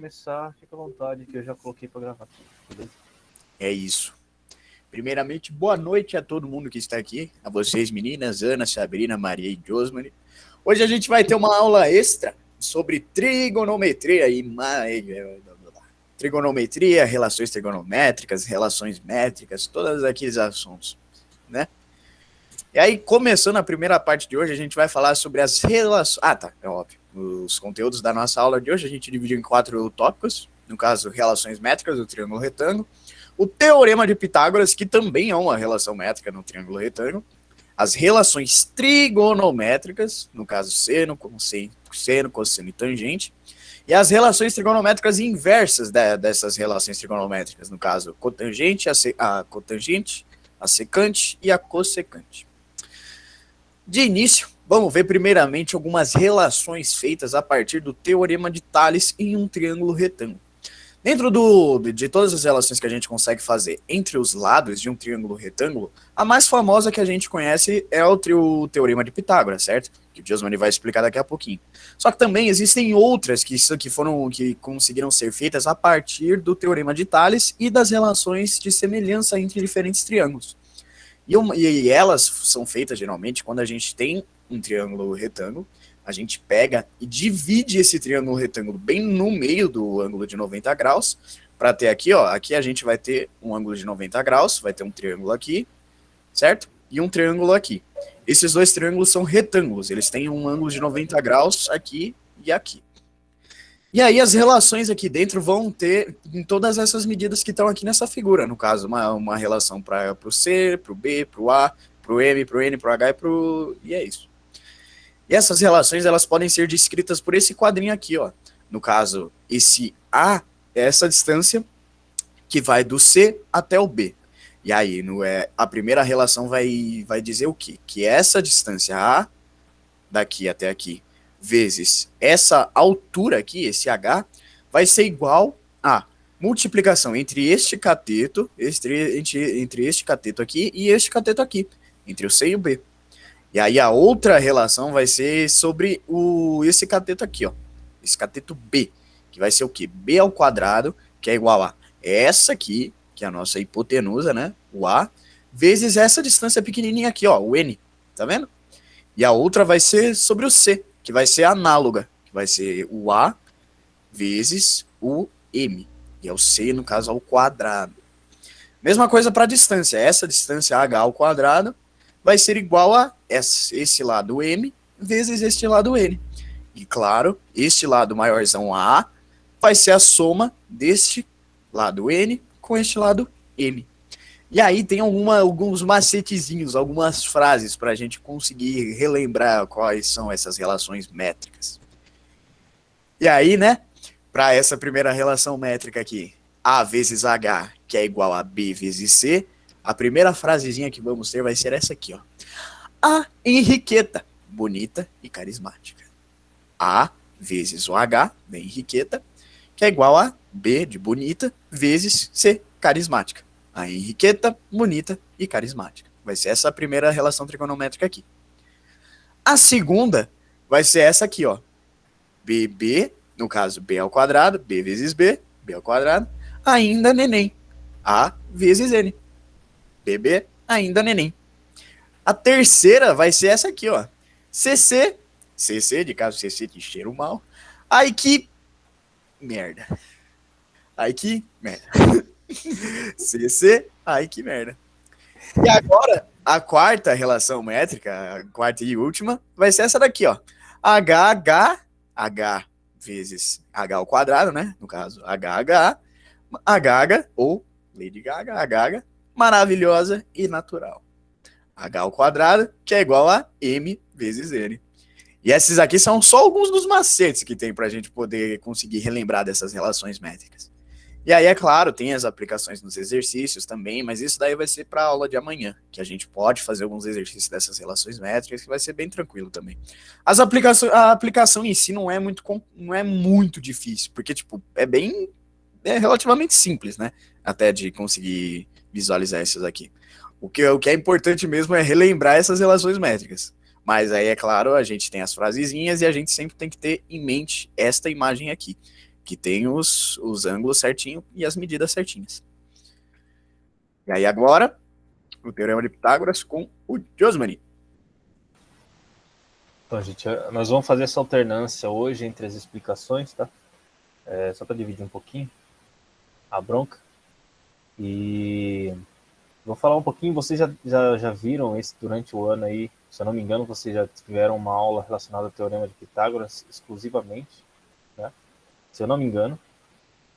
Começar, fica à vontade, que eu já coloquei para gravar aqui, beleza? É isso. Primeiramente, boa noite a todo mundo que está aqui, a vocês meninas, Ana, Sabrina, Maria e Josmane. Hoje a gente vai ter uma aula extra sobre trigonometria trigonometria, relações trigonométricas, relações métricas, todos aqueles assuntos, né? E aí, começando a primeira parte de hoje, a gente vai falar sobre as relações... Ah, tá, é óbvio. Os conteúdos da nossa aula de hoje a gente dividiu em 4 tópicos, no caso, relações métricas do triângulo retângulo, o teorema de Pitágoras, que também é uma relação métrica no triângulo retângulo, as relações trigonométricas, no caso seno, cosseno e tangente, e as relações trigonométricas inversas dessas relações trigonométricas, no caso cotangente, a cotangente, a secante e a cossecante. De início, vamos ver primeiramente algumas relações feitas a partir do teorema de Tales em um triângulo retângulo. Dentro de todas as relações que a gente consegue fazer entre os lados de um triângulo retângulo, a mais famosa que a gente conhece é o teorema de Pitágoras, certo? Que o Josmane vai explicar daqui a pouquinho. Só que também existem outras que conseguiram ser feitas a partir do teorema de Tales e das relações de semelhança entre diferentes triângulos. E elas são feitas geralmente quando a gente tem um triângulo retângulo, a gente pega e divide esse triângulo retângulo bem no meio do ângulo de 90 graus, para ter aqui, ó, aqui a gente vai ter um ângulo de 90 graus, vai ter um triângulo aqui, certo? E um triângulo aqui. Esses dois triângulos são retângulos, eles têm um ângulo de 90 graus aqui e aqui. E aí as relações aqui dentro vão ter em todas essas medidas que estão aqui nessa figura, no caso, uma relação para o C, para o B, para o A, para o M, para o N, para o H e é isso. E essas relações elas podem ser descritas por esse quadrinho aqui, ó. No caso, esse A é essa distância que vai do C até o B. E aí, a primeira relação vai dizer o quê? Que essa distância A, daqui até aqui, vezes essa altura aqui, esse H, vai ser igual a multiplicação entre este cateto, entre este cateto aqui e este cateto aqui, entre o C e o B. E aí a outra relação vai ser sobre esse cateto aqui, ó, esse cateto B, que vai ser o quê? B ao quadrado, que é igual a essa aqui, que é a nossa hipotenusa, né, o A, vezes essa distância pequenininha aqui, ó, o N, tá vendo? E a outra vai ser sobre o C, que vai ser análoga, que vai ser o A vezes o M, e é o C, no caso, ao quadrado. Mesma coisa para a distância, essa distância H ao quadrado vai ser igual a esse lado M vezes este lado N. E claro, este lado maiorzão A vai ser a soma deste lado N com este lado M. E aí tem alguns macetezinhos, algumas frases para a gente conseguir relembrar quais são essas relações métricas. E aí, né, para essa primeira relação métrica aqui, A vezes H, que é igual a B vezes C, a primeira frasezinha que vamos ter vai ser essa aqui, ó. A Henriqueta, bonita e carismática. A vezes o H, da Henriqueta, que é igual a B de bonita vezes C, carismática. A Henriqueta, bonita e carismática. Vai ser essa a primeira relação trigonométrica aqui. A segunda vai ser essa aqui, ó. BB, no caso B ao quadrado, B vezes B, B ao quadrado, ainda neném. A vezes N. BB, ainda neném. A terceira vai ser essa aqui, ó. CC, CC, de caso CC de cheiro mal. Ai que merda. Ai que merda. CC, ai que merda. E agora, a quarta relação métrica, a quarta e última, vai ser essa daqui, ó. H vezes H ao quadrado, né? No caso, HH, ou Lady Gaga, HH, maravilhosa e natural. H ao quadrado, que é igual a M vezes N. E esses aqui são só alguns dos macetes que tem para a gente poder conseguir relembrar dessas relações métricas. E aí, é claro, tem as aplicações nos exercícios também, mas isso daí vai ser para a aula de amanhã, que a gente pode fazer alguns exercícios dessas relações métricas, que vai ser bem tranquilo também. A aplicação em si não é muito difícil, porque tipo, é relativamente simples, né? Até de conseguir visualizar esses aqui. O que é importante mesmo é relembrar essas relações métricas. Mas aí, é claro, a gente tem as frasezinhas e a gente sempre tem que ter em mente esta imagem aqui, que tem os ângulos certinhos e as medidas certinhas. E aí agora, o Teorema de Pitágoras com o Josmani. Então, gente, nós vamos fazer essa alternância hoje entre as explicações, tá? Só para dividir um pouquinho a bronca. E vou falar um pouquinho, vocês já viram esse durante o ano aí, se eu não me engano, vocês já tiveram uma aula relacionada ao Teorema de Pitágoras exclusivamente, né? Se eu não me engano.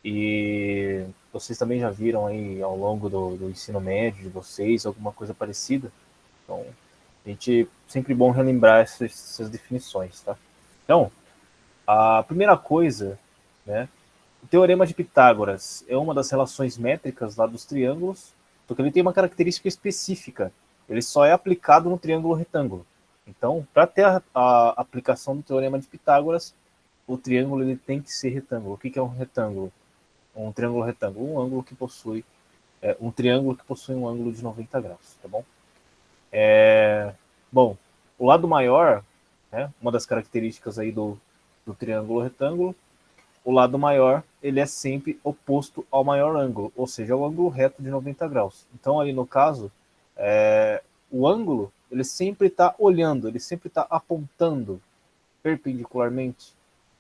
E vocês também já viram aí ao longo do ensino médio de vocês alguma coisa parecida? Então, a gente sempre bom relembrar essas definições, tá? Então, a primeira coisa, né? O Teorema de Pitágoras é uma das relações métricas lá dos triângulos, porque ele tem uma característica específica. Ele só é aplicado no triângulo retângulo. Então, para ter a aplicação do Teorema de Pitágoras, o triângulo ele tem que ser retângulo. O que é um retângulo? Um triângulo retângulo, um ângulo que possui um triângulo que possui um ângulo de 90 graus, tá bom? Bom, o lado maior, né, uma das características aí do triângulo retângulo, o lado maior ele é sempre oposto ao maior ângulo, ou seja, o ângulo reto de 90 graus. Então ali no caso, o ângulo ele sempre está olhando, ele sempre está apontando perpendicularmente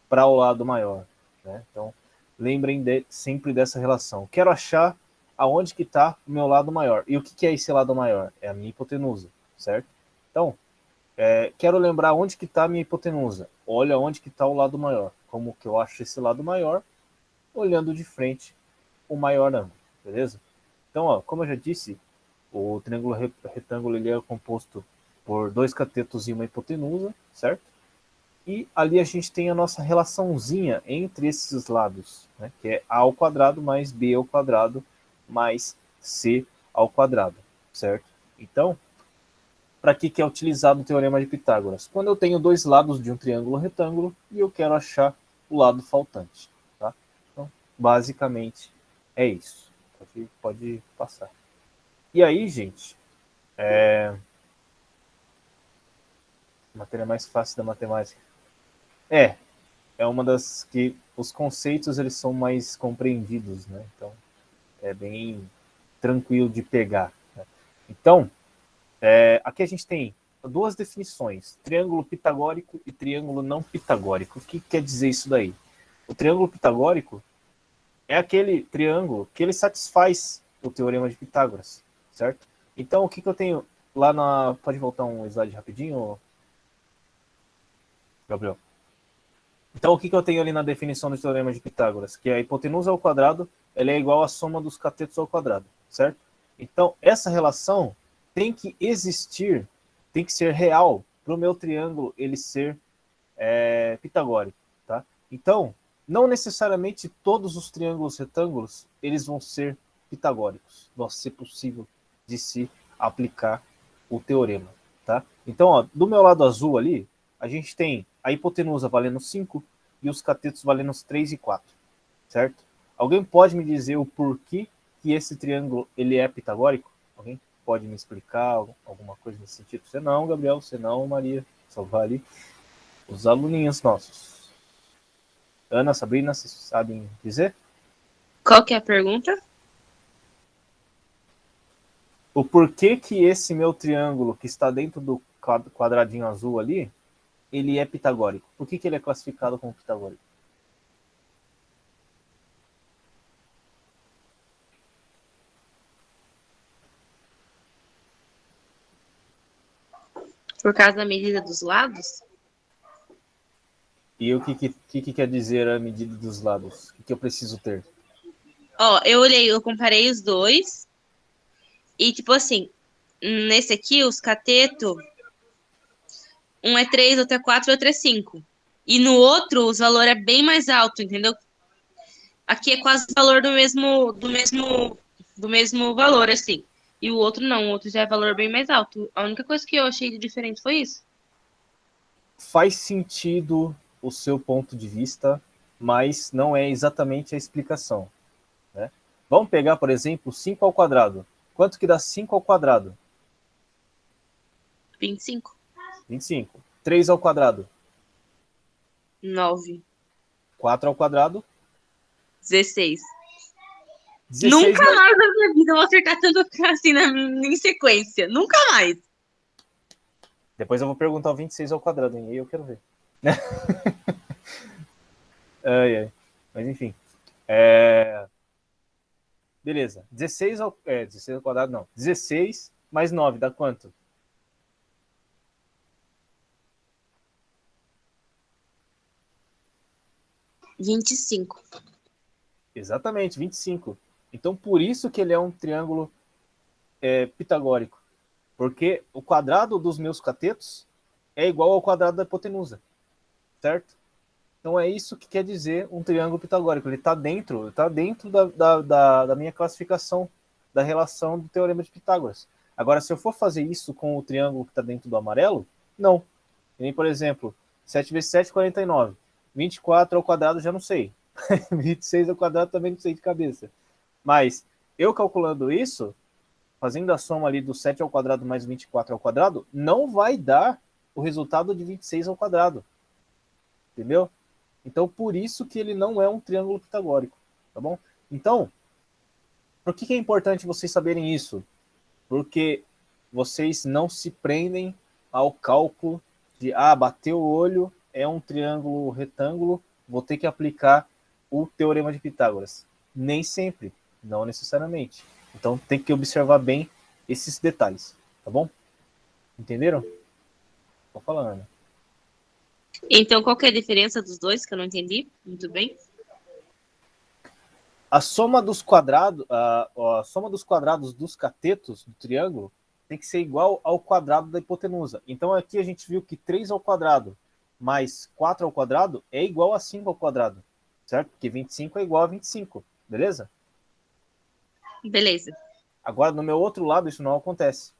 para o lado maior, né? Então lembrem sempre dessa relação. Quero achar aonde que está o meu lado maior. E o que é esse lado maior? É a minha hipotenusa, certo? Então, quero lembrar onde que está a minha hipotenusa. Olha onde que está o lado maior. Como que eu acho esse lado maior? Olhando de frente o maior ângulo, beleza? Então, ó, como eu já disse, o triângulo retângulo ele é composto por dois catetos e uma hipotenusa, certo? E ali a gente tem a nossa relaçãozinha entre esses lados, né, que é a ao quadrado mais b ao quadrado mais c ao quadrado, certo? Então, para que é utilizado o Teorema de Pitágoras? Quando eu tenho dois lados de um triângulo retângulo e eu quero achar o lado faltante, tá? Então, basicamente, é isso. Pode passar. E aí, gente, matéria mais fácil da matemática. É uma das que os conceitos eles são mais compreendidos, né? Então é bem tranquilo de pegar, né? Então aqui a gente tem duas definições: triângulo pitagórico e triângulo não pitagórico. O que quer dizer isso daí? O triângulo pitagórico é aquele triângulo que ele satisfaz o teorema de Pitágoras, certo? Então o que eu tenho lá na... Pode voltar um slide rapidinho, Gabriel? Então, o que eu tenho ali na definição do teorema de Pitágoras? Que a hipotenusa ao quadrado ela é igual à soma dos catetos ao quadrado, certo? Então, essa relação tem que existir, tem que ser real para o meu triângulo ele ser pitagórico, tá? Então, não necessariamente todos os triângulos retângulos eles vão ser pitagóricos, vai ser possível de se aplicar o teorema, tá? Então, ó, do meu lado azul ali, a gente tem a hipotenusa valendo 5 e os catetos valendo 3 e 4, certo? Alguém pode me dizer o porquê que esse triângulo ele é pitagórico? Alguém pode me explicar alguma coisa nesse sentido? Você não, Gabriel, você não, Maria, só vale os aluninhos nossos. Ana, Sabrina, vocês sabem dizer? Qual que é a pergunta? O porquê que esse meu triângulo que está dentro do quadradinho azul ali, ele é pitagórico? Por que ele é classificado como pitagórico? Por causa da medida dos lados? E o que quer dizer a medida dos lados? O que eu preciso ter? Ó, eu comparei os dois. E, tipo assim, nesse aqui, os catetos, um é 3, outro é 4 e outro é 5. E no outro, os valores é bem mais alto, entendeu? Aqui é quase o valor do mesmo valor, assim. E o outro não, o outro já é valor bem mais alto. A única coisa que eu achei de diferente foi isso. Faz sentido o seu ponto de vista, mas não é exatamente a explicação, né? Vamos pegar, por exemplo, 5 ao quadrado. Quanto que dá 5 ao quadrado? 25. 25. 3 ao quadrado. 9. 4 ao quadrado. 16. 16 Nunca mais na minha vida eu vou acertar tanto assim em sequência. Nunca mais. Depois eu vou perguntar o 26 ao quadrado, hein? Aí eu quero ver. Ai. Mas enfim. Beleza. 16 ao quadrado, não. 16 mais 9 dá quanto? $25. Exatamente, 25. Então, por isso que ele é um triângulo pitagórico. Porque o quadrado dos meus catetos é igual ao quadrado da hipotenusa. Certo? Então, é isso que quer dizer um triângulo pitagórico. Ele está dentro da minha classificação da relação do teorema de Pitágoras. Agora, se eu for fazer isso com o triângulo que está dentro do amarelo, não. E nem, por exemplo, 7 vezes 7, 49. 24 ao quadrado, já não sei. 26 ao quadrado também não sei de cabeça. Mas eu calculando isso, fazendo a soma ali do 7 ao quadrado mais 24 ao quadrado, não vai dar o resultado de 26 ao quadrado. Entendeu? Então, por isso que ele não é um triângulo pitagórico. Tá bom? Então, por que é importante vocês saberem isso? Porque vocês não se prendem ao cálculo de, bateu o olho, é um triângulo retângulo, vou ter que aplicar o teorema de Pitágoras. Nem sempre, não necessariamente. Então tem que observar bem esses detalhes, tá bom? Entenderam? Tô falando. Então, qual que é a diferença dos dois, que eu não entendi? Muito bem. A soma dos quadrados, a soma dos quadrados dos catetos do triângulo tem que ser igual ao quadrado da hipotenusa. Então aqui a gente viu que 3 ao quadrado mais 4 ao quadrado é igual a 5 ao quadrado. Certo? Porque 25 é igual a 25, beleza? Beleza. Agora, no meu outro lado, isso não acontece.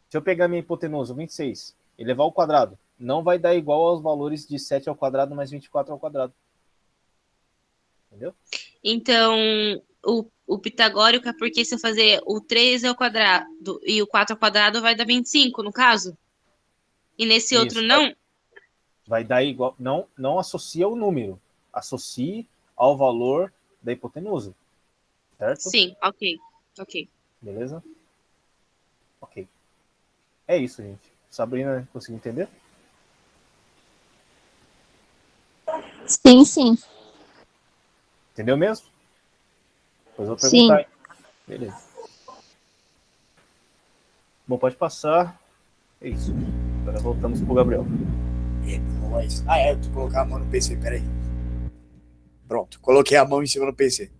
Se eu pegar minha hipotenusa, 26, e levar ao quadrado, não vai dar igual aos valores de 7 ao quadrado mais 24 ao quadrado. Entendeu? Então, o pitagórico é porque se eu fazer o 3 ao quadrado e o 4 ao quadrado vai dar 25, no caso? E nesse Isso, outro não? Vai dar igual. Não associa o número. Associe ao valor da hipotenusa. Certo? Sim, ok. Beleza? Ok. É isso, gente. Sabrina, conseguiu entender? Sim. Entendeu mesmo? Depois eu vou Sim. perguntar. Hein? Beleza. Bom, pode passar. É isso. Agora voltamos pro Gabriel. É nóis. Eu tenho que colocar a mão no PC, peraí. Pronto, coloquei a mão em cima do PC.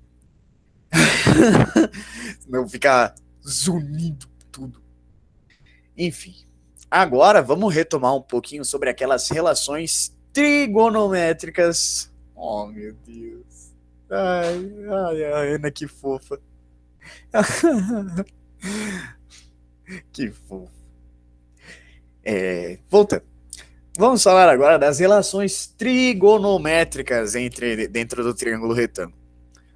Não fica zunindo tudo. Enfim. Agora vamos retomar um pouquinho sobre aquelas relações trigonométricas. Oh, meu Deus. Ai, a Ana, que fofa. Que fofo. Voltando. Vamos falar agora das relações trigonométricas dentro do triângulo retângulo.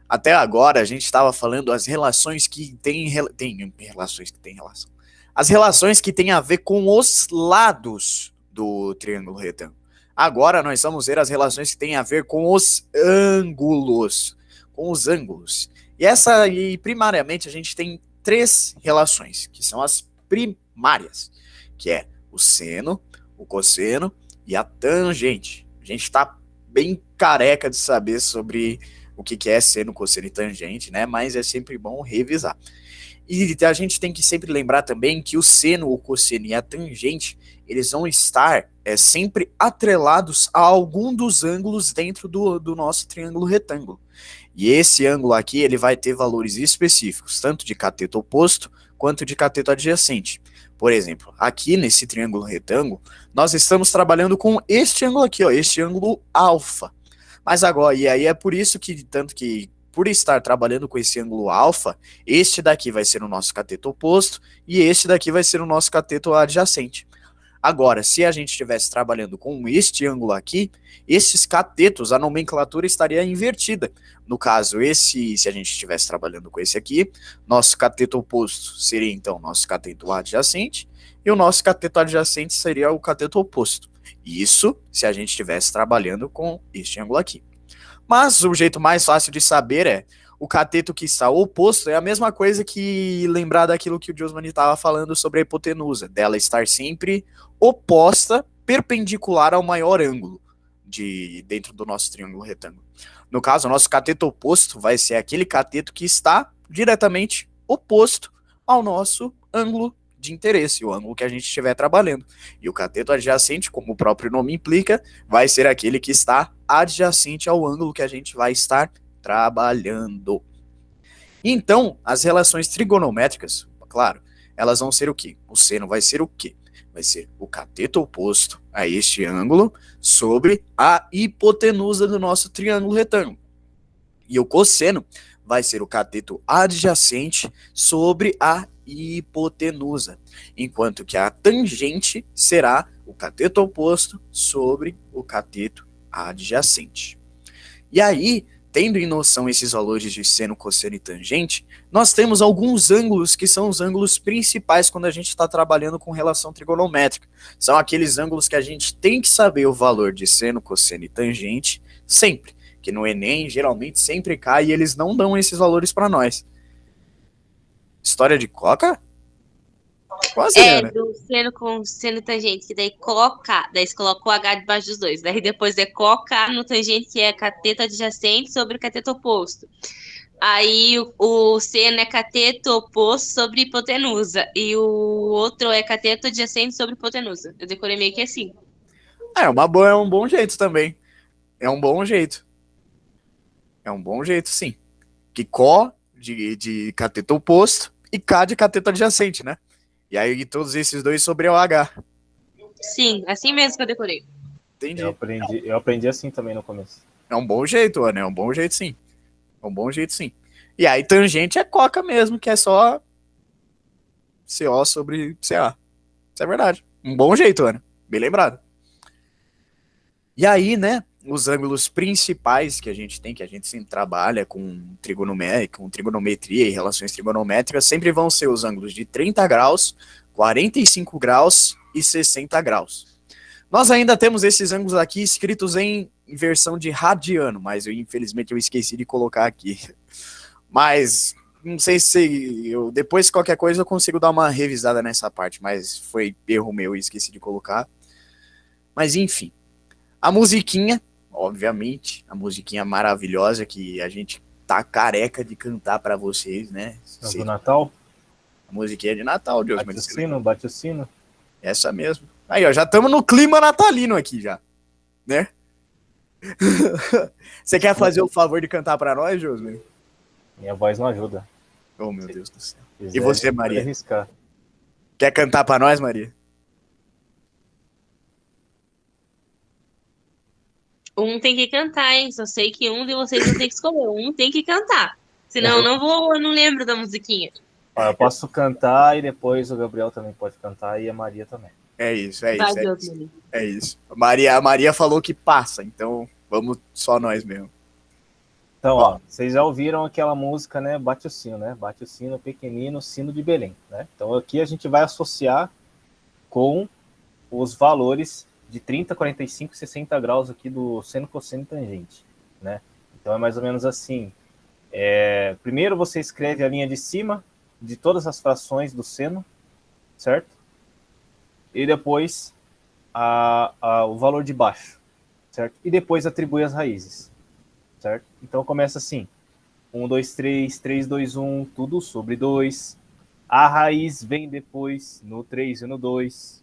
Até agora a gente estava falando as relações que tem relações que têm relação. As relações que têm a ver com os lados do triângulo retângulo. Agora nós vamos ver as relações que têm a ver com os ângulos. E primariamente a gente tem 3 relações, que são as primárias, que é o seno, o cosseno e a tangente. A gente está bem careca de saber sobre o que é seno, cosseno e tangente, né? Mas é sempre bom revisar. E a gente tem que sempre lembrar também que o seno, o cosseno e a tangente, eles vão estar sempre atrelados a algum dos ângulos dentro do nosso triângulo retângulo. E esse ângulo aqui, ele vai ter valores específicos, tanto de cateto oposto quanto de cateto adjacente. Por exemplo, aqui nesse triângulo retângulo, nós estamos trabalhando com este ângulo aqui, ó, este ângulo alfa. Mas agora, e aí é por isso que, por estar trabalhando com esse ângulo alfa, este daqui vai ser o nosso cateto oposto e este daqui vai ser o nosso cateto adjacente. Agora, se a gente estivesse trabalhando com este ângulo aqui, esses catetos, a nomenclatura estaria invertida. No caso, se a gente estivesse trabalhando com esse aqui, nosso cateto oposto seria então nosso cateto adjacente, e o nosso cateto adjacente seria o cateto oposto. Isso se a gente estivesse trabalhando com este ângulo aqui. Mas o jeito mais fácil de saber é o cateto que está oposto é a mesma coisa que lembrar daquilo que o Josmani estava falando sobre a hipotenusa, dela estar sempre oposta, perpendicular ao maior ângulo dentro do nosso triângulo retângulo. No caso, o nosso cateto oposto vai ser aquele cateto que está diretamente oposto ao nosso ângulo de interesse, o ângulo que a gente estiver trabalhando. E o cateto adjacente, como o próprio nome implica, vai ser aquele que está adjacente ao ângulo que a gente vai estar trabalhando. Então, as relações trigonométricas, claro, elas vão ser o quê? O seno vai ser o quê? Vai ser o cateto oposto a este ângulo sobre a hipotenusa do nosso triângulo retângulo. E o cosseno vai ser o cateto adjacente sobre a hipotenusa, enquanto que a tangente será o cateto oposto sobre o cateto adjacente. E aí, tendo em noção esses valores de seno, cosseno e tangente, nós temos alguns ângulos que são os ângulos principais quando a gente está trabalhando com relação trigonométrica. São aqueles ângulos que a gente tem que saber o valor de seno, cosseno e tangente sempre, que no Enem geralmente sempre cai e eles não dão esses valores para nós. História de coca? Quase né? Do seno com seno e tangente, que daí você coloca o H debaixo dos dois. Daí depois é coca no tangente, que é cateto adjacente sobre o cateto oposto. Aí o seno é cateto oposto sobre hipotenusa. E o outro é cateto adjacente sobre hipotenusa. Eu decorei meio que assim. É um bom jeito também. É um bom jeito. É um bom jeito, sim. Que có de cateto oposto e K de cateto adjacente, né? E aí todos esses dois sobre o H. Sim, assim mesmo que eu decorei. Entendi. Eu aprendi assim também no começo. É um bom jeito, Ana. É um bom jeito, sim. É um bom jeito, sim. E aí tangente é coca mesmo, que é só CO sobre CA. Isso é verdade. Um bom jeito, Ana. Bem lembrado. E aí, né, os ângulos principais que a gente tem, que a gente sempre trabalha com trigonometria e relações trigonométricas, sempre vão ser os ângulos de 30 graus, 45 graus e 60 graus. Nós ainda temos esses ângulos aqui escritos em versão de radiano, mas infelizmente eu esqueci de colocar aqui. Mas não sei se depois qualquer coisa eu consigo dar uma revisada nessa parte, mas foi erro meu e esqueci de colocar. Mas enfim, a musiquinha, obviamente, a musiquinha maravilhosa que a gente tá careca de cantar para vocês, né? Do Natal? A musiquinha de Natal, Deus. Bate o sino, bate o sino. Essa mesmo. Aí, ó, já estamos no clima natalino aqui já, né? Você quer fazer o favor de cantar para nós, José? Minha voz não ajuda. Oh, meu Deus do céu. Quiser, E você, Maria? Arriscar. Quer cantar para nós, Maria? Um tem que cantar, hein? Só sei que um de vocês não tem que escolher. Um tem que cantar. Senão eu não lembro da musiquinha. Ó, eu posso cantar e depois o Gabriel também pode cantar e a Maria também. É isso. É isso. A Maria falou que passa, então vamos só nós mesmo. Então, ó, vocês já ouviram aquela música, né? Bate o sino, né? Bate o sino pequenino, sino de Belém, né? Então aqui a gente vai associar com os valores de 30, 45 e 60 graus aqui do seno, cosseno e tangente, né? Então é mais ou menos assim. Primeiro você escreve a linha de cima de todas as frações do seno, certo? E depois o valor de baixo, certo? E depois atribui as raízes, certo? Então começa assim, 1, 2, 3, 3, 2, 1, tudo sobre 2. A raiz vem depois no 3 e no 2,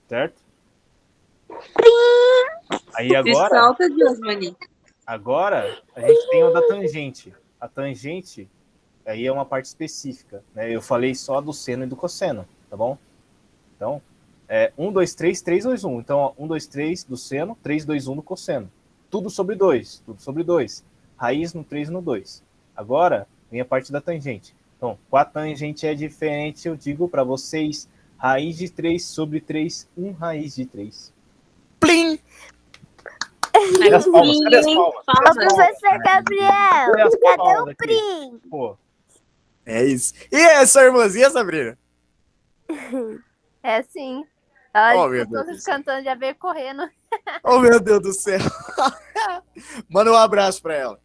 certo? Aí agora a gente tem o da tangente. A tangente aí é uma parte específica, né? Eu falei só do seno e do cosseno, tá bom? Então, 1, 2, 3, 3, 2, 1. Então, ó, 1, 2, 3 do seno, 3, 2, 1 do cosseno. Tudo sobre 2, tudo sobre 2. Raiz no 3 e no 2. Agora, vem a parte da tangente. Então, com a tangente é diferente, eu digo para vocês, raiz de 3 sobre 3, 1 raiz de 3. Plim! Cadê as palmas? Cadê as palmas? Ô, professor Gabriel, cadê o Prim? Pô. É isso. E essa irmãzinha, Sabrina? É sim. Ela Oh, meu Deus todos cantando, já veio correndo. Oh, meu Deus do céu. Manda um abraço pra ela.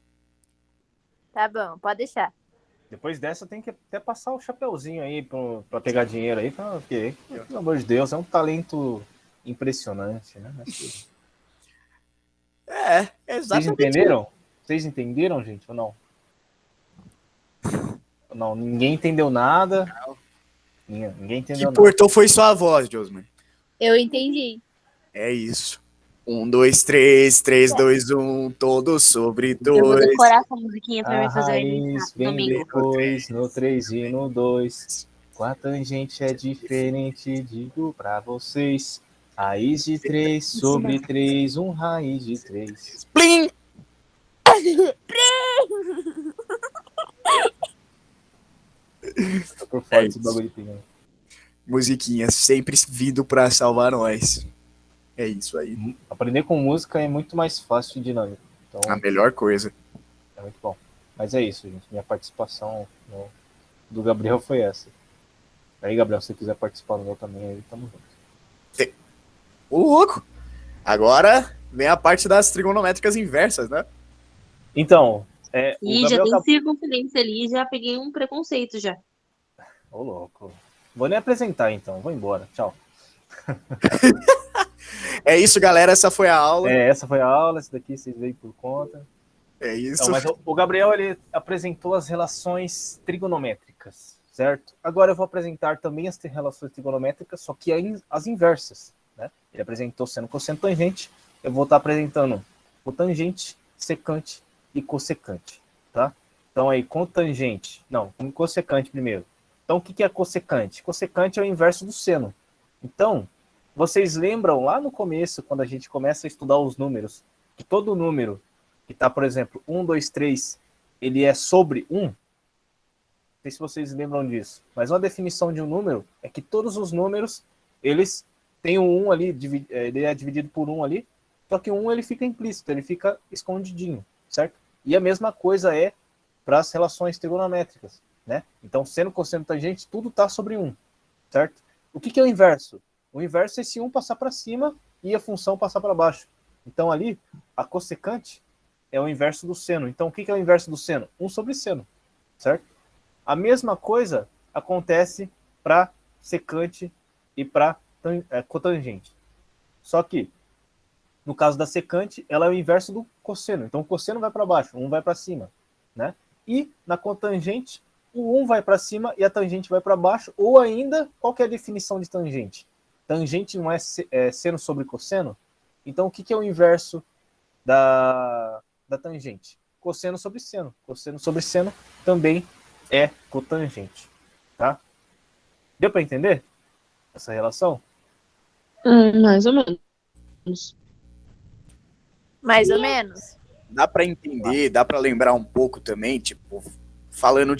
Tá bom, pode deixar. Depois dessa tem que até passar o chapeuzinho aí pra pegar dinheiro aí, porque, pelo amor de Deus, é um talento impressionante, né? É, Vocês exatamente. entenderam? Vocês entenderam, gente, ou não? Não, ninguém entendeu nada. Ninguém O que entendeu nada. importou foi sua voz, Josman. Eu entendi. É isso. 1, 2, 3, 3, 2, 1, todos sobre Eu vou 2. decorar essa musiquinha pra A mim fazer o raiz aniversário vem domingo. depois, no 3 e no 2. Com a tangente é diferente, digo pra vocês. Raiz de 3 sobre 3, raiz de 3. Plim! Tô por fora desse isso. bagulho de pingão. Musiquinha sempre vindo pra salvar nós. É isso aí. Aprender com música é muito mais fácil e dinâmico. Então, A melhor coisa. é muito bom. Mas é isso, gente. Minha participação do Gabriel foi essa. Aí, Gabriel, se você quiser participar do meu também, aí tamo junto. Ô, louco! Agora vem a parte das trigonométricas inversas, né? Então, o Ih, já Gabriel tem tá... circunferência ali, já peguei um preconceito já. Ô, louco. Vou nem apresentar, então. Vou embora. Tchau. É isso, galera. Essa foi a aula. Essa foi a aula. Essa daqui vocês veem por conta. É isso. Não, mas o Gabriel, ele apresentou as relações trigonométricas, certo? Agora eu vou apresentar também as relações trigonométricas, só que as inversas, né? Ele apresentou seno, cosseno, tangente. Eu vou estar apresentando cotangente, secante e cossecante, tá? Então aí, cotangente... Não, cossecante primeiro. Então, o que é cossecante? Cossecante é o inverso do seno. Então, vocês lembram lá no começo, quando a gente começa a estudar os números, que todo número que está, por exemplo, 1, 2, 3, ele é sobre 1? Não sei se vocês lembram disso. Mas uma definição de um número é que todos os números, eles têm um 1 ali, ele é dividido por 1 ali, só que o 1 ele fica implícito, ele fica escondidinho, certo? E a mesma coisa é para as relações trigonométricas, né? Então, seno, cosseno, tangente, tudo está sobre 1, certo? O que é o inverso? O inverso é esse 1 passar para cima e a função passar para baixo. Então, ali, a cossecante é o inverso do seno. Então, o que é o inverso do seno? 1 sobre seno, certo? A mesma coisa acontece para secante e para cotangente. Só que, no caso da secante, ela é o inverso do cosseno. Então, o cosseno vai para baixo, 1 vai para cima, né? E na cotangente, o 1 vai para cima e a tangente vai para baixo. Ou ainda, qual que é a definição de tangente? Tangente não é seno sobre cosseno? Então, o que é o inverso da tangente? Cosseno sobre seno. Cosseno sobre seno também é cotangente, tá? Deu para entender essa relação? Mais ou menos. Mais ou menos. Dá pra entender, dá pra lembrar um pouco também, tipo, falando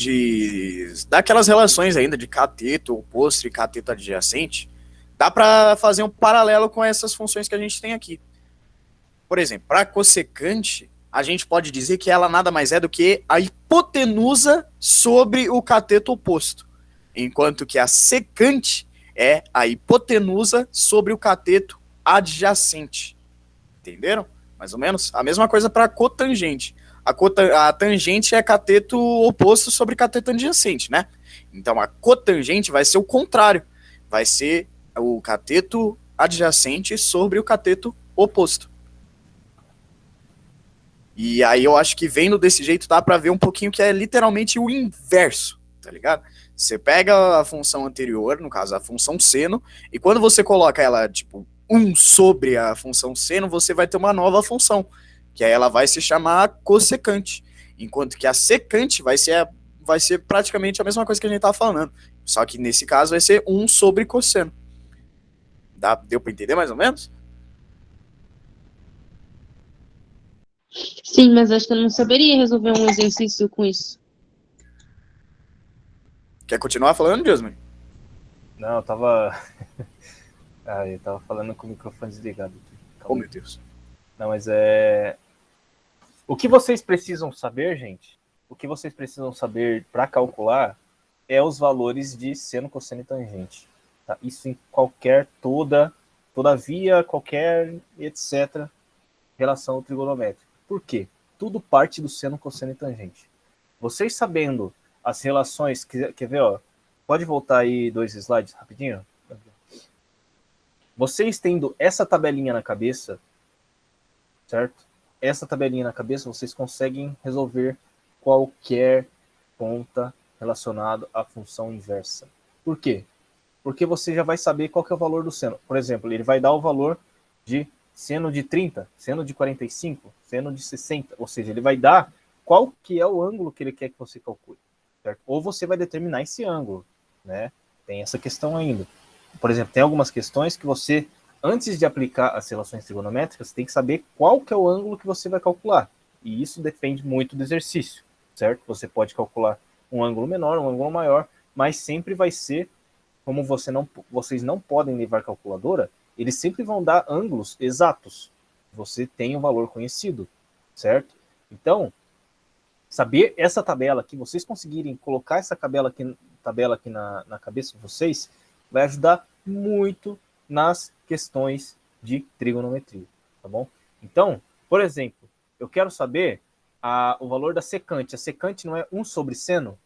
daquelas relações ainda de cateto oposto e cateto adjacente, dá pra fazer um paralelo com essas funções que a gente tem aqui. Por exemplo, para cossecante, a gente pode dizer que ela nada mais é do que a hipotenusa sobre o cateto oposto, enquanto que a secante é a hipotenusa sobre o cateto adjacente. Entenderam? Mais ou menos? A mesma coisa para cotangente. A tangente é cateto oposto sobre cateto adjacente, né? Então a cotangente vai ser o contrário. Vai ser o cateto adjacente sobre o cateto oposto. E aí eu acho que vendo desse jeito dá pra ver um pouquinho que é literalmente o inverso, tá ligado? Você pega a função anterior, no caso a função seno, e quando você coloca ela, tipo, 1 sobre a função seno, você vai ter uma nova função, que aí ela vai se chamar cossecante, enquanto que a secante vai ser praticamente a mesma coisa que a gente tava falando, só que nesse caso vai ser 1 sobre cosseno. Deu pra entender mais ou menos? Sim, mas acho que eu não saberia resolver um exercício com isso. Quer continuar falando, Josman? Não, eu tava... eu tava falando com o microfone desligado aqui. Oh, meu Deus. Não, mas o que vocês precisam saber, gente, o que vocês precisam saber para calcular é os valores de seno, cosseno e tangente. Tá? Isso em toda todavia, qualquer, etc., relação trigonométrica. Por quê? Tudo parte do seno, cosseno e tangente. Vocês sabendo as relações, quer ver, ó? Pode voltar aí 2 slides rapidinho? Vocês tendo essa tabelinha na cabeça, certo? Essa tabelinha na cabeça, vocês conseguem resolver qualquer conta relacionada à função inversa. Por quê? Porque você já vai saber qual que é o valor do seno. Por exemplo, ele vai dar o valor de seno de 30, seno de 45, seno de 60. Ou seja, ele vai dar qual que é o ângulo que ele quer que você calcule. Certo? Ou você vai determinar esse ângulo, né? Tem essa questão ainda. Por exemplo, tem algumas questões que você, antes de aplicar as relações trigonométricas, tem que saber qual que é o ângulo que você vai calcular. E isso depende muito do exercício, certo? Você pode calcular um ângulo menor, um ângulo maior, mas sempre vai ser, como vocês não podem levar calculadora, eles sempre vão dar ângulos exatos. Você tem um valor conhecido, certo? Então, saber essa tabela aqui, vocês conseguirem colocar essa tabela aqui na cabeça de vocês, vai ajudar muito nas questões de trigonometria, tá bom? Então, por exemplo, eu quero saber o valor da secante. A secante não é 1 sobre seno?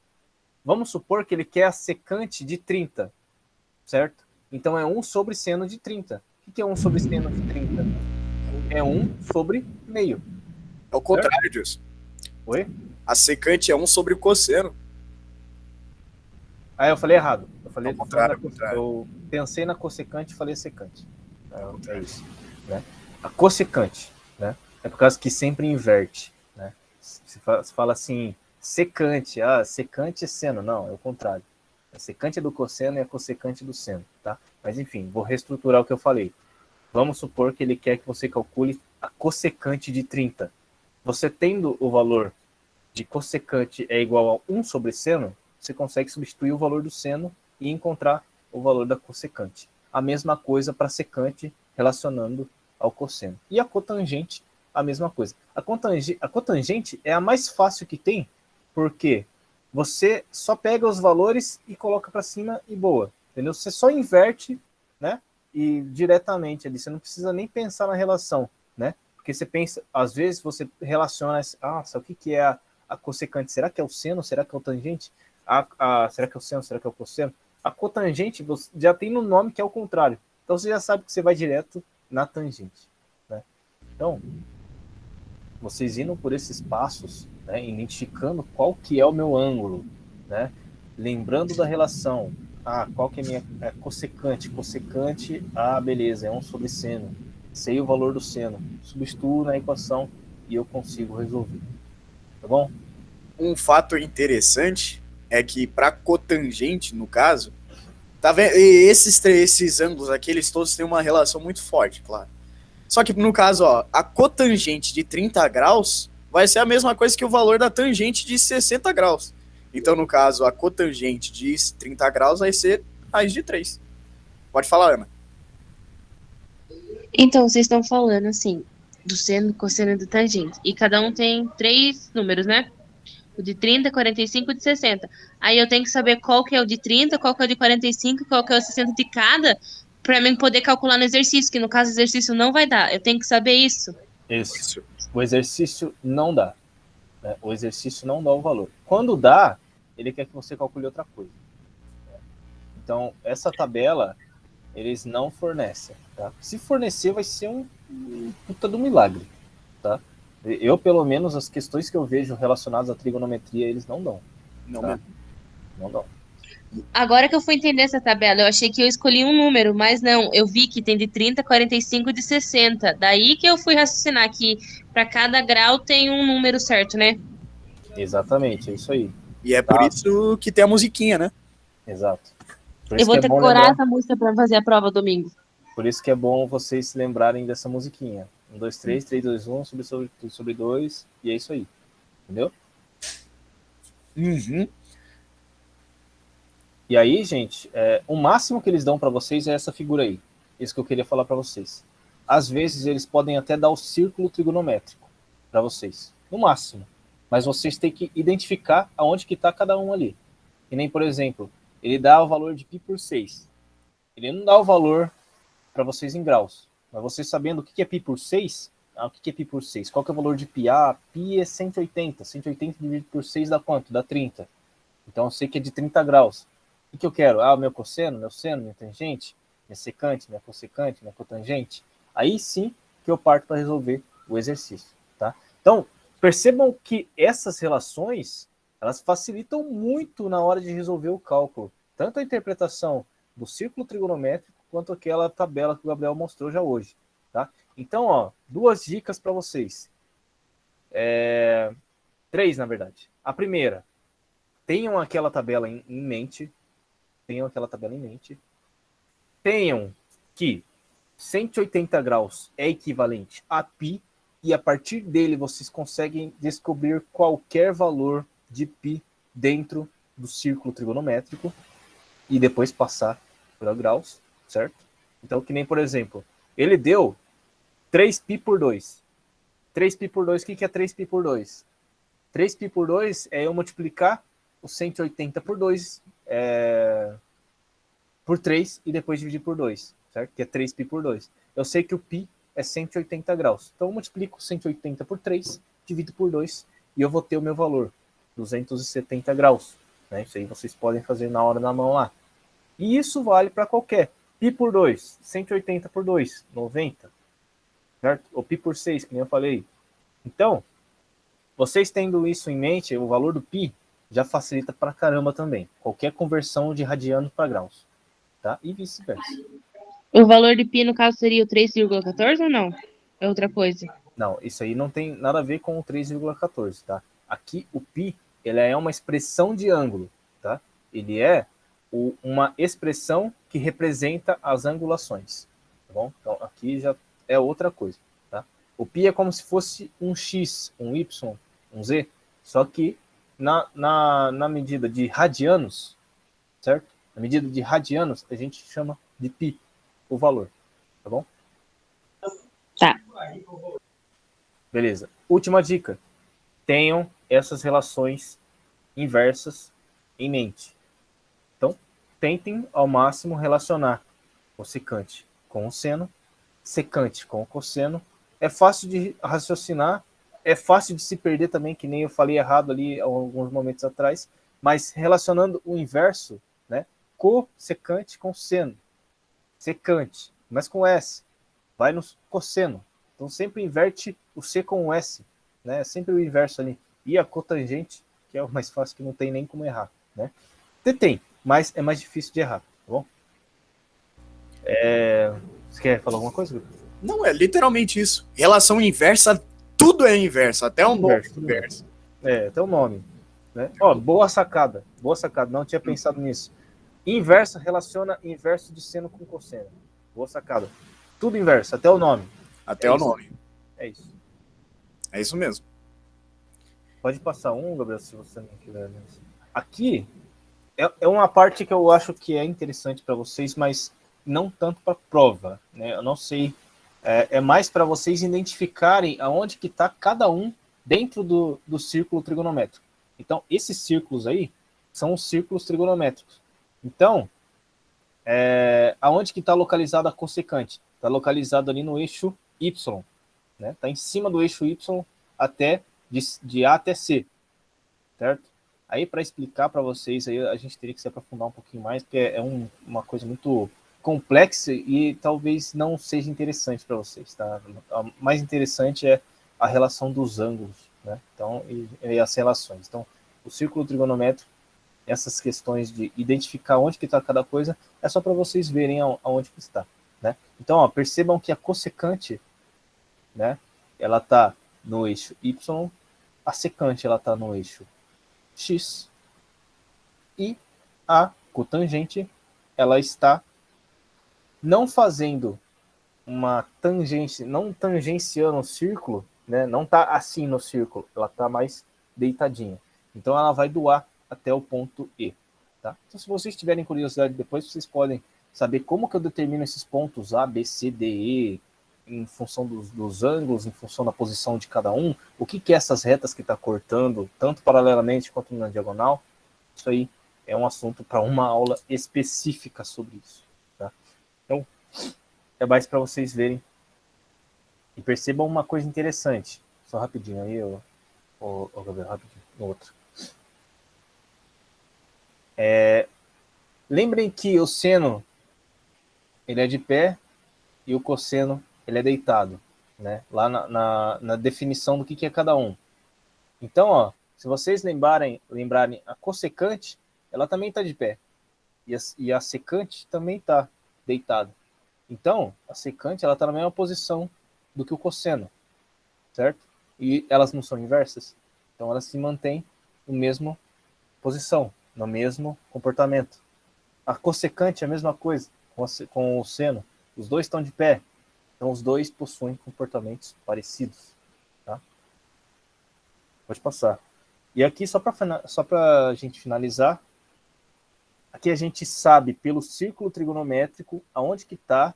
Vamos supor que ele quer a secante de 30, certo? Então é 1 sobre seno de 30. O que é 1 sobre seno de 30? É 1 sobre meio. É o contrário disso. Oi? A secante é 1 sobre o cosseno. Eu falei errado. Ao contrário. Eu pensei na cossecante e falei secante. É isso. Né? A cossecante, né? É por causa que sempre inverte. Né? Se fala assim, secante. Secante é seno. Não, é o contrário. A secante é do cosseno e a cossecante do seno. Tá? Mas enfim, vou reestruturar o que eu falei. Vamos supor que ele quer que você calcule a cossecante de 30. Você tendo o valor de cossecante é igual a 1 sobre seno, você consegue substituir o valor do seno e encontrar o valor da cossecante. A mesma coisa para secante relacionando ao cosseno. E a cotangente, a mesma coisa. A cotangente é a mais fácil que tem, porque você só pega os valores e coloca para cima e boa. Entendeu? Você só inverte, né? E diretamente ali, você não precisa nem pensar na relação, né? Porque você pensa, às vezes você relaciona, o que é a cossecante? Será que é o seno? Será que é o tangente? Será que é o seno? Será que é o cosseno? A cotangente você já tem no nome que é o contrário. Então você já sabe que você vai direto na tangente. Né? Então, vocês indo por esses passos, né, identificando qual que é o meu ângulo, né? Lembrando da relação. Qual que é a minha cossecante? Cossecante, beleza, é 1 sobre seno. Sei o valor do seno. Substituo na equação e eu consigo resolver. Tá bom? Um fato interessante é que para cotangente, no caso, tá vendo? Esses ângulos aqui, eles todos têm uma relação muito forte, claro. Só que no caso, a cotangente de 30 graus vai ser a mesma coisa que o valor da tangente de 60 graus. Então, no caso, a cotangente de 30 graus vai ser raiz de 3. Pode falar, Ana. Então, vocês estão falando assim, do seno, cosseno e do tangente. E cada um tem 3 números, né? O de 30, 45 e de 60. Aí eu tenho que saber qual que é o de 30, qual que é o de 45, qual que é o 60 de cada, para mim poder calcular no exercício, que no caso o exercício não vai dar. Eu tenho que saber isso. Isso. O exercício não dá. Né? O exercício não dá o valor. Quando dá, ele quer que você calcule outra coisa. Então, essa tabela, eles não fornecem. Tá? Se fornecer, vai ser um puta do milagre. Tá? Eu, pelo menos, as questões que eu vejo relacionadas à trigonometria, eles não dão. Não, tá? mesmo. Não dão. Agora que eu fui entender essa tabela, eu achei que eu escolhi um número, mas não, eu vi que tem de 30, 45 e de 60. Daí que eu fui raciocinar que para cada grau tem um número certo, né? Exatamente, é isso aí. E é por isso que tem a musiquinha, né? Exato. Por Eu isso vou que é bom decorar lembrar, essa música para fazer a prova domingo. por isso que é bom vocês se lembrarem dessa musiquinha. 1, 2, 3, 3, 2, 1, sobre 2, e é isso aí. Entendeu? Uhum. E aí, gente, o máximo que eles dão para vocês é essa figura aí. Isso que eu queria falar para vocês. Às vezes eles podem até dar o círculo trigonométrico para vocês, no máximo. Mas vocês têm que identificar aonde que está cada um ali. E nem, por exemplo, ele dá o valor de π por 6. Ele não dá o valor para vocês em graus. Mas vocês sabendo o que é π por 6, o que é π por 6? Qual que é o valor de π? Π é 180. 180 dividido por 6 dá quanto? Dá 30. Então eu sei que é de 30 graus. O que eu quero? O meu cosseno, meu seno, minha tangente, minha secante, minha cossecante, minha cotangente. Aí sim que eu parto para resolver o exercício. Tá? Então, percebam que essas relações, elas facilitam muito na hora de resolver o cálculo. Tanto a interpretação do círculo trigonométrico, quanto aquela tabela que o Gabriel mostrou já hoje. Tá? Então, 2 dicas para vocês. 3, na verdade. A primeira, tenham aquela tabela em mente. Tenham que 180 graus é equivalente a π, e a partir dele vocês conseguem descobrir qualquer valor de π dentro do círculo trigonométrico e depois passar para graus, certo? Então, que nem, por exemplo, ele deu 3π por 2. 3π por 2, o que é 3π por 2? 3π por 2 é eu multiplicar o 180 por 2 por 3 e depois dividir por 2, certo? Que é 3π por 2. Eu sei que o π é 180 graus. Então eu multiplico 180 por 3, divido por 2 e eu vou ter o meu valor, 270 graus. Né? Isso aí vocês podem fazer na hora na mão lá. E isso vale para qualquer. π por 2, 180 por 2, 90. Certo? Ou π por 6, que nem eu falei. Então, vocês tendo isso em mente, o valor do π já facilita pra caramba também. Qualquer conversão de radianos para graus. Tá? E vice-versa. O valor de π, no caso, seria o 3,14 ou não? É outra coisa. Não, isso aí não tem nada a ver com o 3,14, tá? Aqui o π, ele é uma expressão de ângulo, tá? Ele é uma expressão que representa as angulações, tá bom? Então aqui já é outra coisa, tá? O π é como se fosse um x, um y, um z, só que na medida de radianos, certo? Na medida de radianos, a gente chama de π o valor, tá bom? Tá. Beleza. Última dica. Tenham essas relações inversas em mente. Então, tentem ao máximo relacionar o secante com o seno, secante com o cosseno. É fácil de raciocinar, é fácil de se perder também, que nem eu falei errado ali alguns momentos atrás, mas relacionando o inverso, né? Cossecante com seno. Secante, mas com S. Vai no cosseno. Então sempre inverte o C com o S, né? Sempre o inverso ali. E a cotangente, que é o mais fácil, que não tem nem como errar, né? Tem, mas é mais difícil de errar, tá bom? Você quer falar alguma coisa? Não, é literalmente isso. Relação inversa, tudo é inverso, até o nome inverso. Até o nome. Né? Boa sacada, não tinha pensado nisso. Inverso relaciona inverso de seno com cosseno. Boa sacada. Tudo inverso, até o nome. Até o nome. É isso. É isso mesmo. Pode passar Gabriel, se você não quiser. Aqui é uma parte que eu acho que é interessante para vocês, mas não tanto para prova. Né? Eu não sei. É mais para vocês identificarem aonde que está cada um dentro do círculo trigonométrico. Então, esses círculos aí são os círculos trigonométricos. Então, aonde que está localizada a cossecante? Está localizado ali no eixo Y. Né? Está em cima do eixo Y até de A até C. Certo? Aí, para explicar para vocês, aí a gente teria que se aprofundar um pouquinho mais, porque é uma coisa muito complexa e talvez não seja interessante para vocês. Tá? A mais interessante é a relação dos ângulos, né? Então, e as relações. Então, o círculo trigonométrico, essas questões de identificar onde que está cada coisa, é só para vocês verem aonde que está. Né? Então, percebam que a cossecante, né, ela está no eixo Y, a secante ela está no eixo X, e a cotangente ela está não fazendo uma tangência, não tangenciando o círculo, né, não está assim no círculo, ela está mais deitadinha. Então ela vai do A até o ponto E. Tá? Então, se vocês tiverem curiosidade depois, vocês podem saber como que eu determino esses pontos A, B, C, D, E, em função dos ângulos, em função da posição de cada um, o que é essas retas que está cortando, tanto paralelamente quanto na diagonal. Isso aí é um assunto para uma aula específica sobre isso. Tá? Então, é mais para vocês verem e percebam uma coisa interessante. Só rapidinho aí, o Gabriel, rapidinho, no outro. Lembrem que o seno ele é de pé e o cosseno ele é deitado, né? Lá na definição do que é cada um. Então, ó, se vocês lembrarem a cossecante, ela também está de pé. E a secante também está deitada. Então, a secante ela está na mesma posição do que o cosseno, certo? E elas não são inversas. Então, elas se mantêm na mesma posição, no mesmo comportamento. A cossecante é a mesma coisa com o seno. Os dois estão de pé. Então, os dois possuem comportamentos parecidos. Tá? Pode passar. E aqui, só para a gente finalizar, aqui a gente sabe, pelo círculo trigonométrico, aonde que está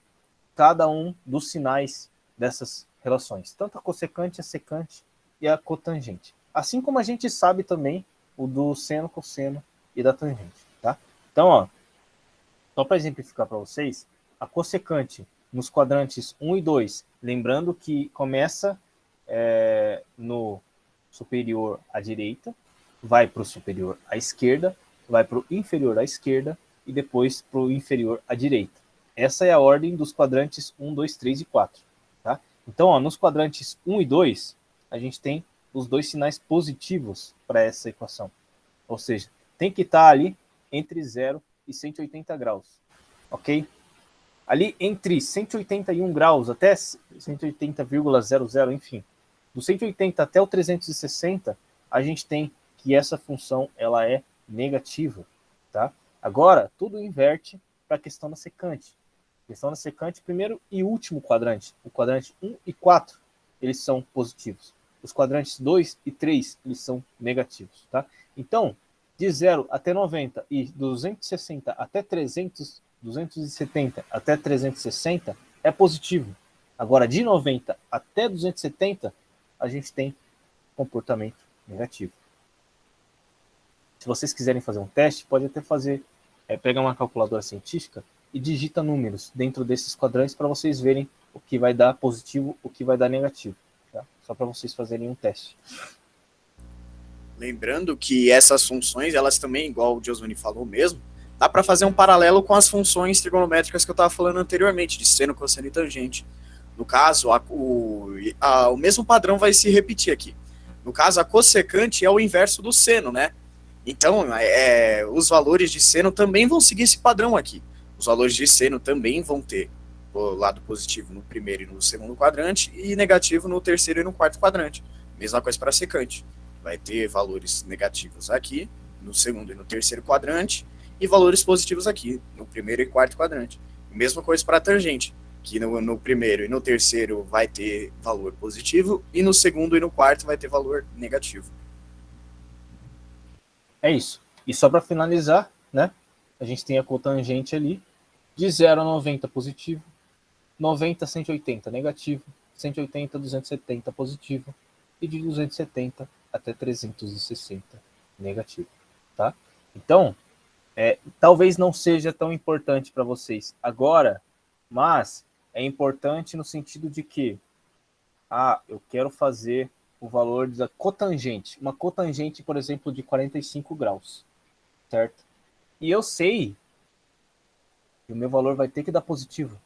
cada um dos sinais dessas relações. Tanto a cossecante, a secante e a cotangente. Assim como a gente sabe também o do seno, cosseno e da tangente. Tá? Então, ó, só para exemplificar para vocês, a cossecante nos quadrantes 1 e 2, lembrando que começa no superior à direita, vai para o superior à esquerda, vai para o inferior à esquerda e depois para o inferior à direita. Essa é a ordem dos quadrantes 1, 2, 3 e 4. Tá? Então, ó, nos quadrantes 1 e 2, a gente tem os dois sinais positivos para essa equação. Ou seja, tem que estar ali entre 0 e 180 graus. Ok? Ali entre 181 graus até 180,00, enfim. Do 180 até o 360, a gente tem que essa função ela é negativa. Tá? Agora, tudo inverte para a questão da secante. A questão da secante, primeiro e último quadrante. O quadrante 1 e 4, eles são positivos. Os quadrantes 2 e 3, eles são negativos. Tá? Então, de 0 até 90 e 260 até 300, 270 até 360 é positivo. Agora, de 90 até 270, a gente tem comportamento negativo. Se vocês quiserem fazer um teste, pode até fazer, pegar uma calculadora científica e digita números dentro desses quadrantes para vocês verem o que vai dar positivo, o que vai dar negativo. Tá? Só para vocês fazerem um teste. Lembrando que essas funções, elas também, igual o Giovanni falou mesmo, dá para fazer um paralelo com as funções trigonométricas que eu estava falando anteriormente, de seno, cosseno e tangente. No caso, o mesmo padrão vai se repetir aqui. No caso, a cossecante é o inverso do seno, né? Então, os valores de seno também vão seguir esse padrão aqui. Os valores de seno também vão ter o lado positivo no primeiro e no segundo quadrante e negativo no terceiro e no quarto quadrante. Mesma coisa para a secante. Vai ter valores negativos aqui, no segundo e no terceiro quadrante, e valores positivos aqui, no primeiro e quarto quadrante. Mesma coisa para a tangente, que no primeiro e no terceiro vai ter valor positivo, e no segundo e no quarto vai ter valor negativo. É isso. E só para finalizar, né? A gente tem a cotangente ali, de 0 a 90 positivo, 90 a 180 negativo, 180 a 270 positivo, e de 270 até 360 negativo. Tá? Então, talvez não seja tão importante para vocês agora, mas é importante no sentido de que eu quero fazer o valor da cotangente. Uma cotangente, por exemplo, de 45 graus. Certo? E eu sei que o meu valor vai ter que dar positivo.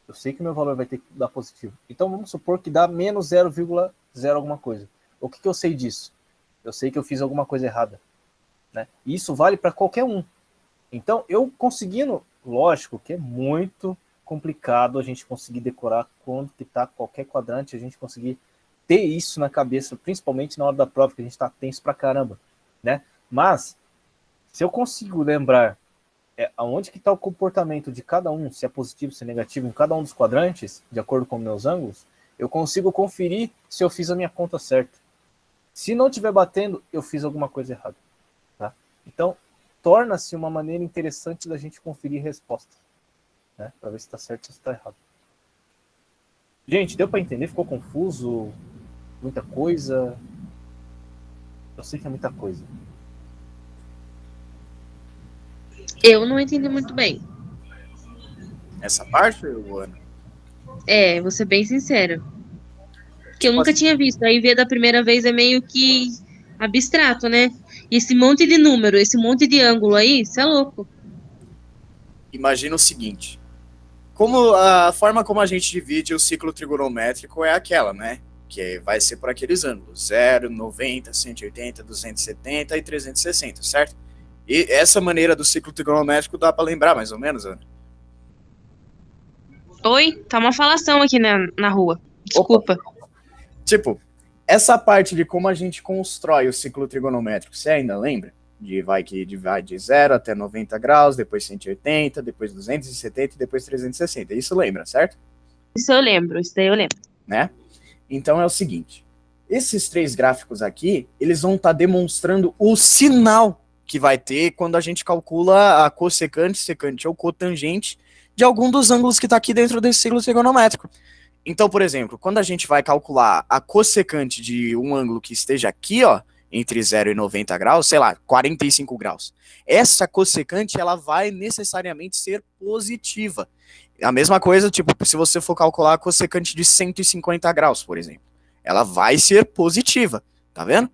Eu sei que o meu valor vai ter que dar positivo. Então, vamos supor que dá menos 0,0 alguma coisa. O que eu sei disso? Eu sei que eu fiz alguma coisa errada. Né? E isso vale para qualquer um. Então, eu conseguindo, lógico que é muito complicado a gente conseguir decorar quando que está qualquer quadrante, a gente conseguir ter isso na cabeça, principalmente na hora da prova, que a gente está tenso pra caramba. Né? Mas, se eu consigo lembrar aonde que está o comportamento de cada um, se é positivo, se é negativo, em cada um dos quadrantes, de acordo com meus ângulos, eu consigo conferir se eu fiz a minha conta certa. Se não estiver batendo, eu fiz alguma coisa errada. Tá? Então, torna-se uma maneira interessante da gente conferir respostas. Né? Para ver se está certo ou se está errado. Gente, deu para entender? Ficou confuso? Muita coisa? Eu sei que é muita coisa. Eu não entendi muito bem. Essa parte, Luana? Vou ser bem sincero. Que eu Tipo nunca assim, tinha visto. Aí ver da primeira vez é meio que abstrato, né? E esse monte de número, esse monte de ângulo aí, isso é louco. imagina o seguinte. Como a forma como a gente divide o ciclo trigonométrico é aquela, né? Que vai ser por aqueles ângulos: 0, 90, 180, 270 e 360, certo? E essa maneira do ciclo trigonométrico dá para lembrar mais ou menos, Ana? Oi, tá uma falação aqui na rua. Opa! Desculpa. Tipo, essa parte de como a gente constrói o ciclo trigonométrico, você ainda lembra? Vai de 0 até 90 graus, depois 180, depois 270 e depois 360. Isso lembra, certo? Isso eu lembro, isso daí eu lembro. Né? Então é o seguinte, esses 3 gráficos aqui, eles vão estar demonstrando o sinal que vai ter quando a gente calcula a cossecante, secante ou cotangente de algum dos ângulos que está aqui dentro desse ciclo trigonométrico. Então, por exemplo, quando a gente vai calcular a cossecante de um ângulo que esteja aqui, ó, entre 0 e 90 graus, sei lá, 45 graus, essa cossecante ela vai necessariamente ser positiva. A mesma coisa, tipo, se você for calcular a cossecante de 150 graus, por exemplo, ela vai ser positiva, tá vendo?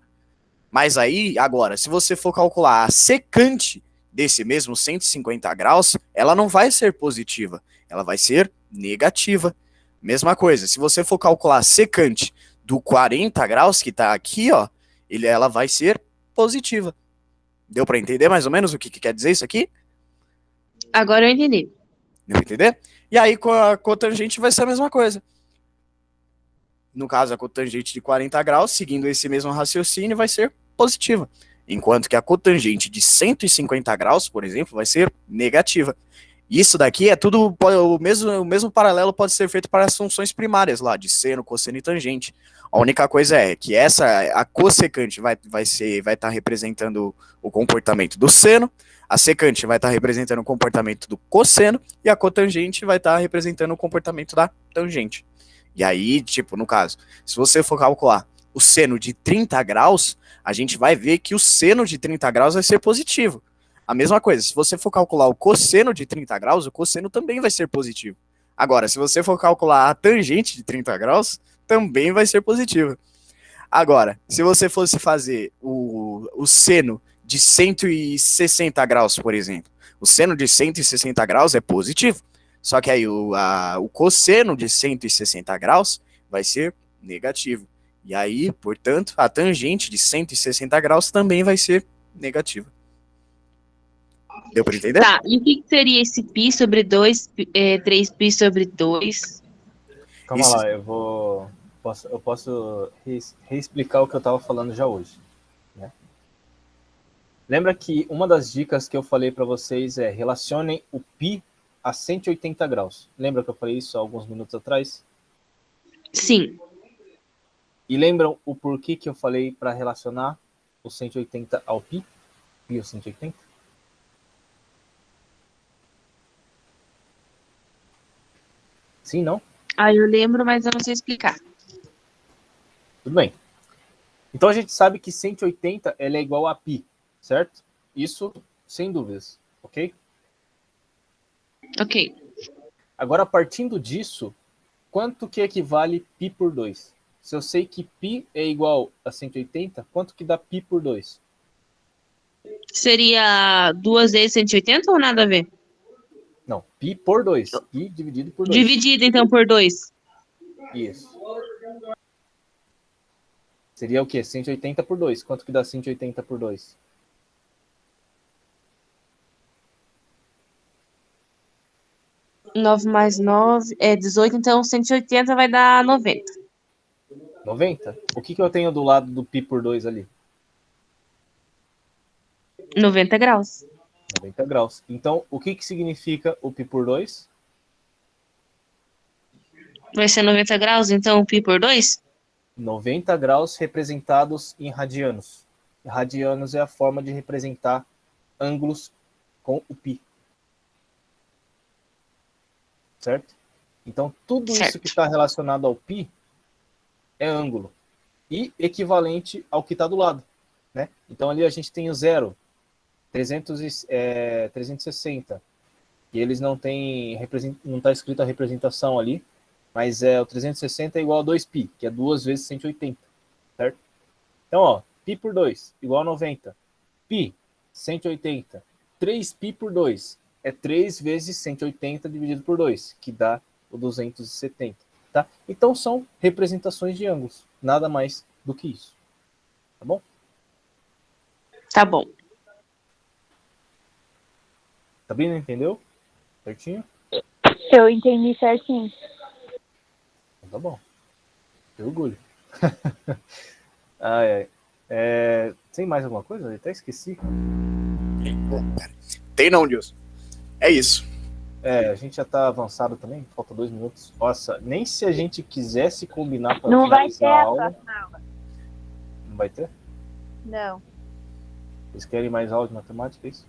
Mas aí, agora, se você for calcular a secante desse mesmo 150 graus, ela não vai ser positiva, ela vai ser negativa. Mesma coisa, se você for calcular a secante do 40 graus, que tá aqui, ó, ela vai ser positiva. Deu para entender mais ou menos o que quer dizer isso aqui? Agora eu entendi. Deu pra entender? E aí com a cotangente vai ser a mesma coisa. No caso, a cotangente de 40 graus, seguindo esse mesmo raciocínio, vai ser positiva. Enquanto que a cotangente de 150 graus, por exemplo, vai ser negativa. Isso daqui é tudo, o mesmo paralelo pode ser feito para as funções primárias lá, de seno, cosseno e tangente. A única coisa é que a cossecante vai estar representando o comportamento do seno, a secante vai estar representando o comportamento do cosseno e a cotangente vai estar representando o comportamento da tangente. E aí, tipo, no caso, se você for calcular o seno de 30 graus, a gente vai ver que o seno de 30 graus vai ser positivo. A mesma coisa, se você for calcular o cosseno de 30 graus, o cosseno também vai ser positivo. Agora, se você for calcular a tangente de 30 graus, também vai ser positivo. Agora, se você fosse fazer o seno de 160 graus, por exemplo, o seno de 160 graus é positivo. Só que aí o cosseno de 160 graus vai ser negativo. E aí, portanto, a tangente de 160 graus também vai ser negativa. Deu para entender? Tá, e o que seria esse π sobre 2, 3π sobre 2? Calma Isso. lá, eu posso reexplicar o que eu estava falando já hoje. Né? Lembra que uma das dicas que eu falei para vocês é relacionem o π a 180 graus. Lembra que eu falei isso há alguns minutos atrás? Sim. E lembram o porquê que eu falei para relacionar o 180 ao π? Π ao 180? Sim, não? Ah, eu lembro, mas eu não sei explicar. Tudo bem. Então a gente sabe que 180 ela é igual a π, certo? Isso sem dúvidas, ok? Ok. Agora, partindo disso, quanto que equivale π por 2? Se eu sei que π é igual a 180, quanto que dá π por 2? Seria 2 vezes 180 ou nada a ver? Não, π por 2. π dividido por 2. Dividido, então, por 2. Isso. Seria o quê? 180 por 2. Quanto que dá 180 por 2? 9 mais 9 é 18, então 180 vai dar 90. 90? O que eu tenho do lado do π por 2 ali? 90 graus. 90 graus. Então, o que significa o π por 2? Vai ser 90 graus, então o π por 2? 90 graus representados em radianos. Radianos é a forma de representar ângulos com o π. Certo? Então, tudo Certo. isso que está relacionado ao π é ângulo. E equivalente ao que está do lado. Né? Então, ali a gente tem o 0, 360. E eles não está escrito a representação ali. Mas o 360 é igual a 2π, que é 2 vezes 180, certo? Então, ó, π por 2 igual a 90. Π, 180. 3π por 2 é 3 vezes 180 dividido por 2, que dá o 270. Tá? Então, são representações de ângulos. Nada mais do que isso. Tá bom? Tá bom. Sabrina, entendeu? Certinho? Eu entendi certinho. Então, tá bom. Que orgulho. Ai, ai. Tem mais alguma coisa? Eu até esqueci. Tem não, Deus. É isso. A gente já tá avançado também. Falta 2 minutos. Nossa, nem se a gente quisesse combinar para Não vai ter finalizar a a aula. próxima aula. Não vai ter? Não. Vocês querem mais aula de matemática, é isso?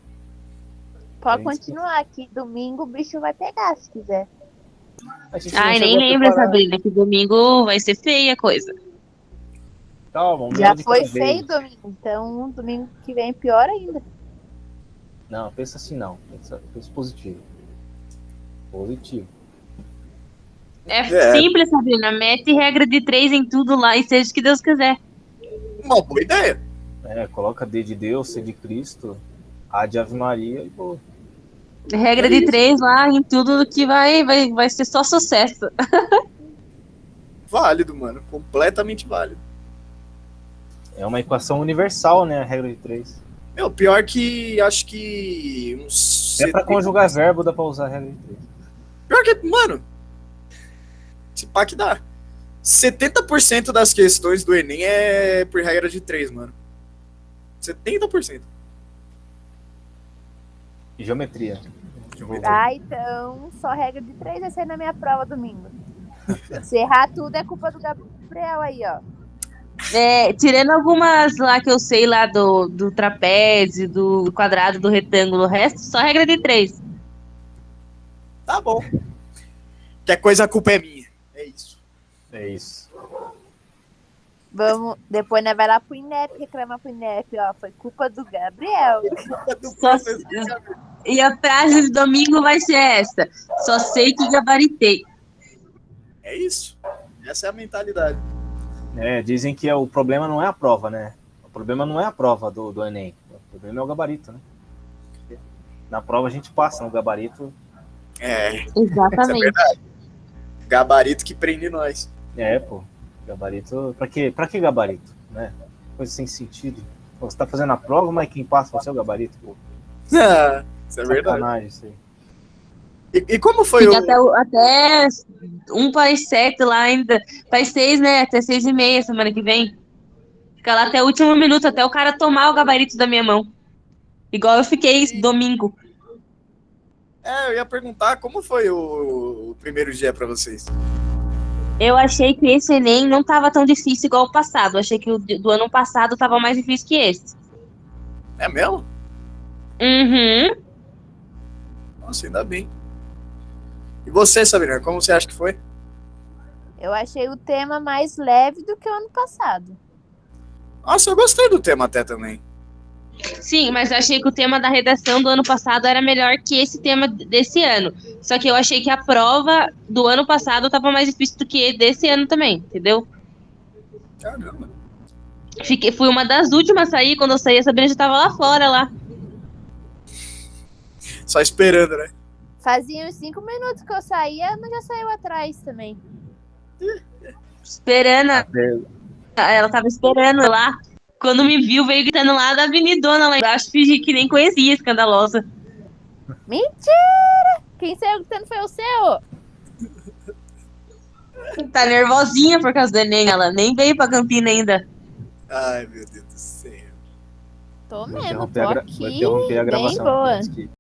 Pode É isso. continuar aqui. Domingo o bicho vai pegar, se quiser. A gente não Ai, nem chegou a lembra, preparar. Sabrina, que domingo vai ser feia a coisa. Calma, uma Já aula de foi cada vez. feio domingo. Então, domingo que vem pior ainda. Não, pensa assim não. Pensa positivo. Positivo. É. Simples, Sabrina. Mete regra de 3 em tudo lá e seja o que Deus quiser. Uma boa ideia. Coloca D de Deus, C de Cristo, A de Ave Maria e boa. Regra de 3 lá em tudo que vai ser só sucesso. Válido, mano. Completamente válido. É uma equação universal, né? A regra de 3. Meu, pior que acho que uns. É pra conjugar verbo, dá pra usar a regra de 3. Pior que, mano. Se pá que dá. 70% das questões do Enem é por regra de 3, mano. 70%. E geometria. Ah, então só regra de 3 vai ser na minha prova domingo. Se errar tudo é culpa do Gabriel aí, ó. Tirando algumas lá que eu sei lá do trapézio, do quadrado, do retângulo, o resto só regra de 3. Tá bom. Que coisa, a culpa é minha. É isso. É isso. Vamos, depois nós vai lá pro INEP, reclamar pro INEP, ó. Foi culpa do Gabriel. Só- E a frase de domingo vai ser essa: só sei que gabaritei. É isso. Essa é a mentalidade. Dizem que o problema não é a prova, né? O problema não é a prova do Enem. O problema é o gabarito, né? Na prova a gente passa, no gabarito. Isso é Exatamente. verdade. Gabarito que prende nós. Pô. Gabarito. Pra que gabarito? Né? Coisa sem sentido. Pô, você tá fazendo a prova, mas quem passa vai ser o gabarito, pô. Isso é verdade. Sacanagem isso aí. E como foi Fica o. até 1 para as 7 lá ainda. Para as 6, né? Até 6h30 semana que vem. Fica lá até o último minuto, até o cara tomar o gabarito da minha mão. Igual eu fiquei domingo. Eu ia perguntar como foi o primeiro dia pra vocês. Eu achei que esse Enem não tava tão difícil igual o passado. Eu achei que o do ano passado tava mais difícil que esse. É mesmo? Uhum. Nossa, ainda bem. E você, Sabrina, como você acha que foi? Eu achei o tema mais leve do que o ano passado. Nossa, eu gostei do tema até também. Sim, mas eu achei que o tema da redação do ano passado era melhor que esse tema desse ano. Só que eu achei que a prova do ano passado tava mais difícil do que desse ano também, entendeu? Caramba. Fui uma das últimas a sair. Quando eu saí, a Sabrina já tava lá fora, lá. Só esperando, né? Fazia uns 5 minutos que eu saía, mas já saiu atrás também. Esperando. Ela tava esperando lá. Quando me viu, veio gritando lá da avenidona lá embaixo. Fingi que nem conhecia, escandalosa. Mentira! Quem saiu gritando foi o seu. Tá nervosinha por causa do Enem. Ela nem veio pra Campina ainda. Ai, meu Deus do céu. Tô Vou mesmo, interromper tô vou aqui interromper a bem gravação. boa. Antes que